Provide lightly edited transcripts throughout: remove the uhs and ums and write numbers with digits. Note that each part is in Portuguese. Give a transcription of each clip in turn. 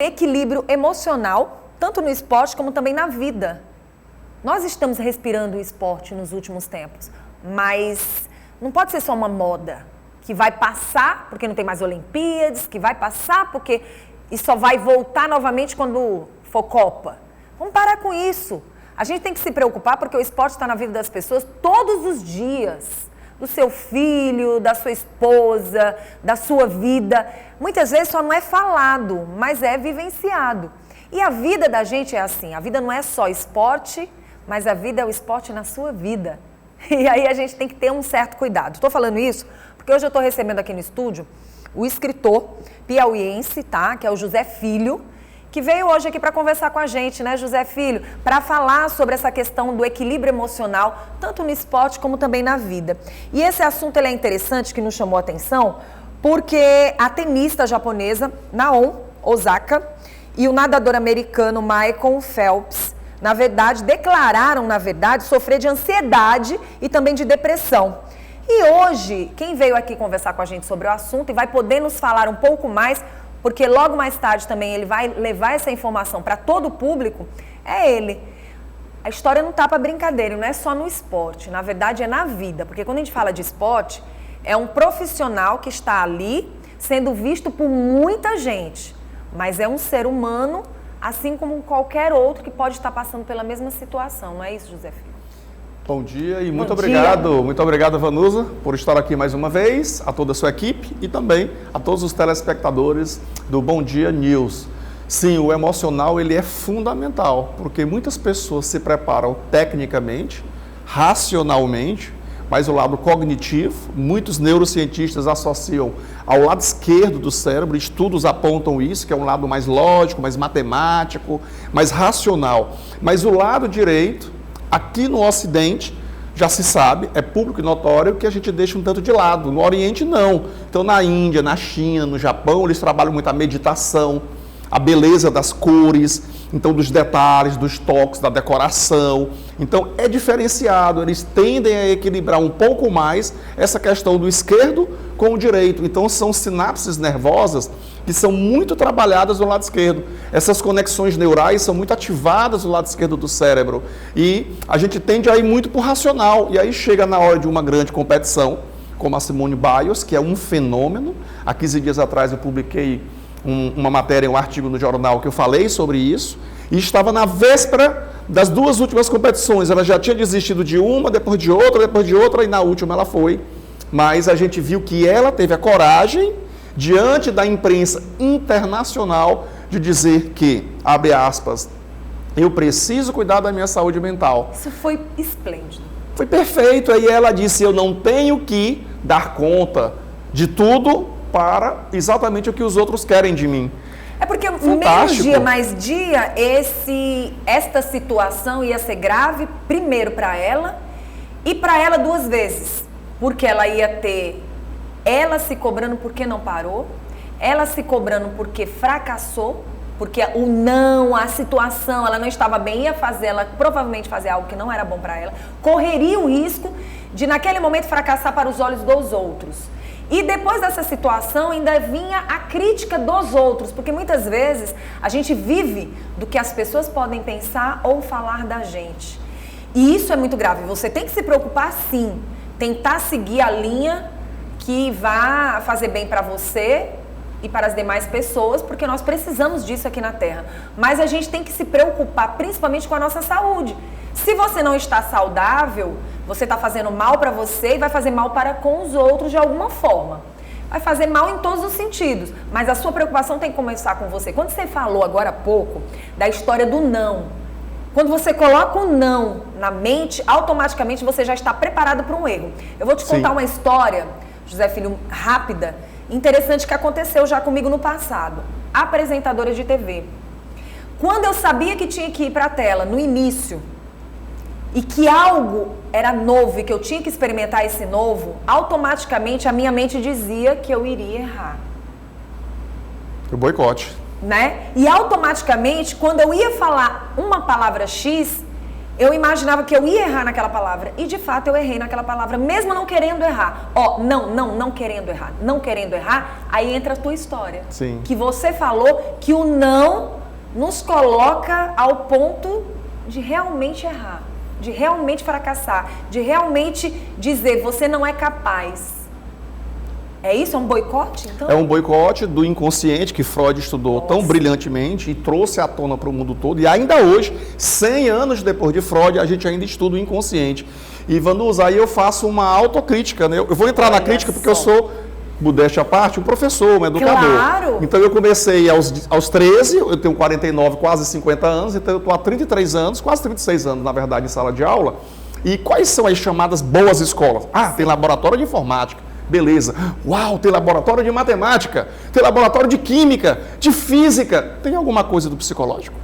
equilíbrio emocional, tanto no esporte como também na vida. Nós estamos respirando o esporte nos últimos tempos, mas não pode ser só uma moda que vai passar porque não tem mais Olimpíadas, que vai passar porque e só vai voltar novamente quando for Copa. Vamos parar com isso. A gente tem que se preocupar porque o esporte está na vida das pessoas todos os dias. Do seu filho, da sua esposa, da sua vida. Muitas vezes só não é falado, mas é vivenciado. E a vida da gente é assim, a vida não é só esporte, mas a vida é o esporte na sua vida. E aí a gente tem que ter um certo cuidado. Estou falando isso porque hoje eu estou recebendo aqui no estúdio o escritor piauiense, tá? Que é o José Filho, que veio hoje aqui para conversar com a gente, né, José Filho? Para falar sobre essa questão do equilíbrio emocional, tanto no esporte como também na vida. E esse assunto ele é interessante, que nos chamou a atenção, porque a tenista japonesa Naomi Osaka e o nadador americano Michael Phelps, declararam sofrer de ansiedade e também de depressão. E hoje, quem veio aqui conversar com a gente sobre o assunto e vai poder nos falar um pouco mais, porque logo mais tarde também ele vai levar essa informação para todo o público, é ele. A história não está para brincadeira, não é só no esporte, na verdade é na vida, porque quando a gente fala de esporte, é um profissional que está ali sendo visto por muita gente, mas é um ser humano, assim como qualquer outro que pode estar passando pela mesma situação, não é isso, José Filho? Bom dia e muito obrigado, Vanusa, por estar aqui mais uma vez, a toda a sua equipe e também a todos os telespectadores do Bom Dia News. Sim, o emocional ele é fundamental, porque muitas pessoas se preparam tecnicamente, racionalmente, mas o lado cognitivo, muitos neurocientistas associam ao lado esquerdo do cérebro, estudos apontam isso, que é um lado mais lógico, mais matemático, mais racional. Mas o lado direito, aqui no Ocidente, já se sabe, é público e notório que a gente deixa um tanto de lado. No Oriente, não. Então, na Índia, na China, no Japão, eles trabalham muito a meditação, a beleza das cores, então dos detalhes, dos toques, da decoração. Então, é diferenciado. Eles tendem a equilibrar um pouco mais essa questão do esquerdo com o direito. Então, são sinapses nervosas que são muito trabalhadas do lado esquerdo. Essas conexões neurais são muito ativadas do lado esquerdo do cérebro. E a gente tende a ir muito para o racional. E aí chega na hora de uma grande competição, como a Simone Biles, que é um fenômeno. Há 15 dias atrás eu publiquei uma matéria, um artigo no jornal que eu falei sobre isso. E estava na véspera das duas últimas competições. Ela já tinha desistido de uma, depois de outra, e na última ela foi. Mas a gente viu que ela teve a coragem, diante da imprensa internacional, de dizer que, abre aspas, eu preciso cuidar da minha saúde mental. Isso foi esplêndido. Foi perfeito. Aí ela disse, eu não tenho que dar conta de tudo para exatamente o que os outros querem de mim. É porque Fantástico. Menos dia, mais dia, esta situação ia ser grave, primeiro para ela, e para ela duas vezes. Porque ela ia ter ela se cobrando porque não parou, ela se cobrando porque fracassou, porque o não, a situação, ela não estava bem, ela provavelmente fazer algo que não era bom para ela, correria o risco de naquele momento fracassar para os olhos dos outros. E depois dessa situação ainda vinha a crítica dos outros, porque muitas vezes a gente vive do que as pessoas podem pensar ou falar da gente. E isso é muito grave, você tem que se preocupar sim, tentar seguir a linha que vá fazer bem para você e para as demais pessoas, porque nós precisamos disso aqui na Terra. Mas a gente tem que se preocupar principalmente com a nossa saúde. Se você não está saudável, você está fazendo mal para você e vai fazer mal para com os outros de alguma forma. Vai fazer mal em todos os sentidos, mas a sua preocupação tem que começar com você. Quando você falou agora há pouco da história do não, quando você coloca o não na mente, automaticamente você já está preparado para um erro. Eu vou te contar uma história, José Filho, rápida, interessante que aconteceu já comigo no passado. Apresentadora de TV. Quando eu sabia que tinha que ir para a tela no início e que algo era novo e que eu tinha que experimentar esse novo, automaticamente a minha mente dizia que eu iria errar. O boicote. Né? E automaticamente, quando eu ia falar uma palavra X, Eu imaginava que eu ia errar naquela palavra. E, de fato, eu errei naquela palavra, mesmo não querendo errar. Não querendo errar. Não querendo errar, aí entra a tua história. Sim. Que você falou que o não nos coloca ao ponto de realmente errar, de realmente fracassar, de realmente dizer, você não é capaz. É isso? É um boicote, então? É um boicote do inconsciente que Freud estudou tão brilhantemente e trouxe à tona para o mundo todo. E ainda hoje, 100 anos depois de Freud, a gente ainda estuda o inconsciente. E, Vanusa, aí eu faço uma autocrítica, né? Eu vou entrar na crítica porque eu sou, modéstia à parte, um professor, um educador. Claro. Então eu comecei aos 13, eu tenho 49, quase 50 anos, então eu estou há 33 anos, quase 36 anos, na verdade, em sala de aula. E quais são as chamadas boas escolas? Tem laboratório de informática. Beleza. Uau, tem laboratório de matemática, tem laboratório de química, de física. Tem alguma coisa do psicológico?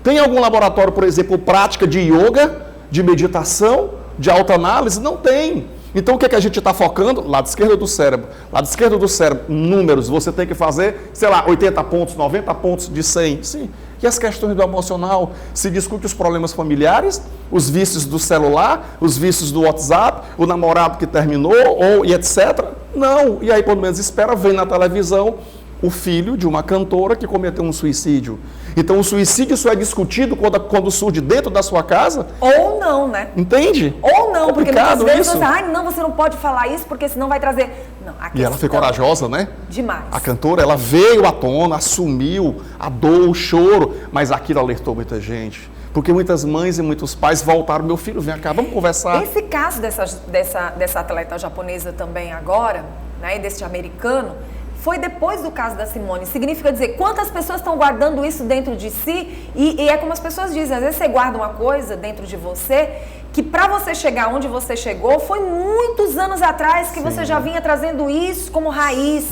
Tem algum laboratório, por exemplo, prática de yoga, de meditação, de autoanálise? Não tem. Então o que é que a gente está focando? Lado esquerdo do cérebro. Lado esquerdo do cérebro, números. Você tem que fazer, 80 pontos, 90 pontos de 100. Sim. E as questões do emocional? Se discute os problemas familiares, os vícios do celular, os vícios do WhatsApp, o namorado que terminou, e etc. Não. E aí, pelo menos, espera, vem na televisão o filho de uma cantora que cometeu um suicídio. Então, o suicídio só é discutido quando surge dentro da sua casa? Ou não, né? Entende? Ou não, porque muitas vezes isso. você não, você não pode falar isso, porque senão vai trazer... Não, e ela foi corajosa, né? Demais. A cantora, ela veio à tona, assumiu a dor, o choro, mas aquilo alertou muita gente. Porque muitas mães e muitos pais voltaram, meu filho, vem cá, vamos conversar. Esse caso dessa atleta japonesa também agora, né, e desse americano, foi depois do caso da Simone. Significa dizer, quantas pessoas estão guardando isso dentro de si? E é como as pessoas dizem, às vezes você guarda uma coisa dentro de você que para você chegar onde você chegou, foi muitos anos atrás que você já vinha trazendo isso como raiz.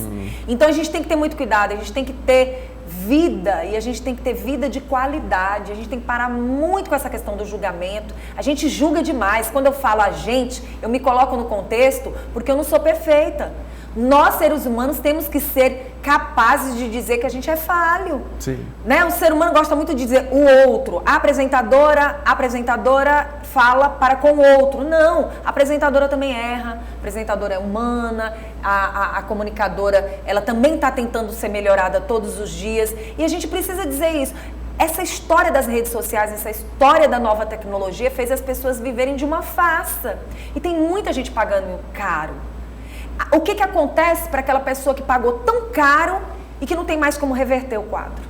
Então a gente tem que ter muito cuidado, a gente tem que ter vida, e a gente tem que ter vida de qualidade, a gente tem que parar muito com essa questão do julgamento. A gente julga demais. Quando eu falo a gente, eu me coloco no contexto porque eu não sou perfeita. Nós, seres humanos, temos que ser capazes de dizer que a gente é falho. Sim. Né? O ser humano gosta muito de dizer o outro. A apresentadora fala para com o outro. Não, a apresentadora também erra, a apresentadora é humana, a comunicadora, ela também está tentando ser melhorada todos os dias. E a gente precisa dizer isso. Essa história das redes sociais, essa história da nova tecnologia fez as pessoas viverem de uma farsa. E tem muita gente pagando caro. O que acontece para aquela pessoa que pagou tão caro e que não tem mais como reverter o quadro?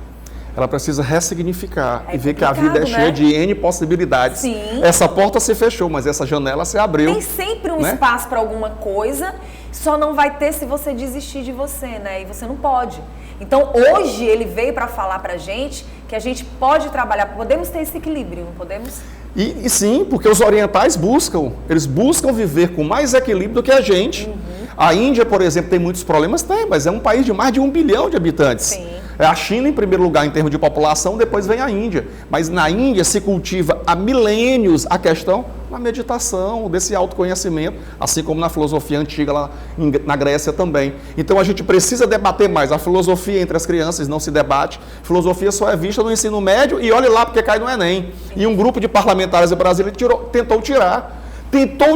Ela precisa ressignificar e ver que a vida é cheia de N possibilidades. Sim. Essa porta se fechou, mas essa janela se abriu. Tem sempre um espaço para alguma coisa, só não vai ter se você desistir de você, né? E você não pode. Então, hoje ele veio para falar para a gente que a gente pode trabalhar, podemos ter esse equilíbrio, não podemos? E sim, porque os orientais eles buscam viver com mais equilíbrio do que a gente. A Índia, por exemplo, tem muitos problemas? Tem, mas é um país de mais de 1 bilhão de habitantes. Sim. É a China em primeiro lugar em termos de população, depois vem a Índia. Mas na Índia se cultiva há milênios a questão da meditação, desse autoconhecimento, assim como na filosofia antiga lá na Grécia também. Então a gente precisa debater mais. A filosofia entre as crianças não se debate. Filosofia só é vista no ensino médio e olhe lá porque cai no Enem. E um grupo de parlamentares brasileiros tentou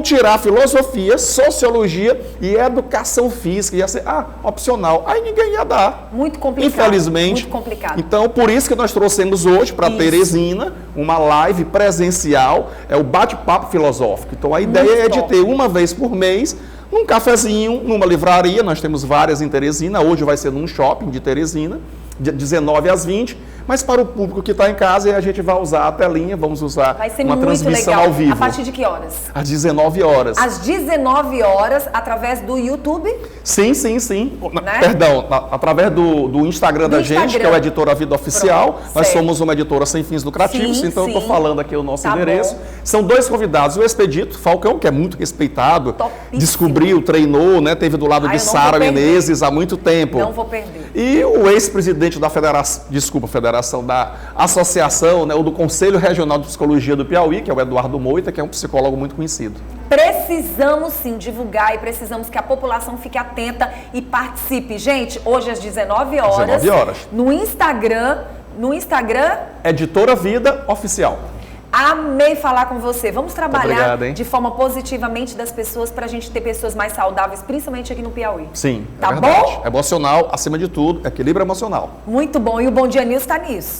tirar filosofia, sociologia e educação física. Ia ser opcional. Aí ninguém ia dar. Muito complicado. Infelizmente. Muito complicado. Então, por isso que nós trouxemos hoje para Teresina uma live presencial, é o bate-papo filosófico. Então, a ideia é de ter uma vez por mês, num cafezinho, numa livraria. Nós temos várias em Teresina. Hoje vai ser num shopping de Teresina, de 19 às 20. Mas para o público que está em casa, a gente vai usar a telinha, vamos usar uma transmissão ao vivo. A partir de que horas? Às 19 horas. Às 19 horas, através do YouTube? Sim. Né? Perdão, através do Instagram da gente, que é o Editora Vida Oficial. Pronto, nós somos uma editora sem fins lucrativos, então eu estou falando aqui o nosso endereço. Bom. São 2 convidados, o Expedito Falcão, que é muito respeitado, descobriu, treinou, né? Teve do lado de Sara Menezes há muito tempo. Não vou perder. E o ex-presidente da da Associação, né, ou do Conselho Regional de Psicologia do Piauí, que é o Eduardo Moita, que é um psicólogo muito conhecido. Precisamos sim divulgar e precisamos que a população fique atenta e participe. Gente, hoje às 19 horas. 19 horas. No Instagram... Editora Vida Oficial. Amei falar com você. Vamos trabalhar obrigado, de forma positivamente das pessoas para a gente ter pessoas mais saudáveis, principalmente aqui no Piauí. Sim, tá verdade. bom? Emocional, acima de tudo, equilíbrio emocional. Muito bom. E o Bom Dia News está nisso.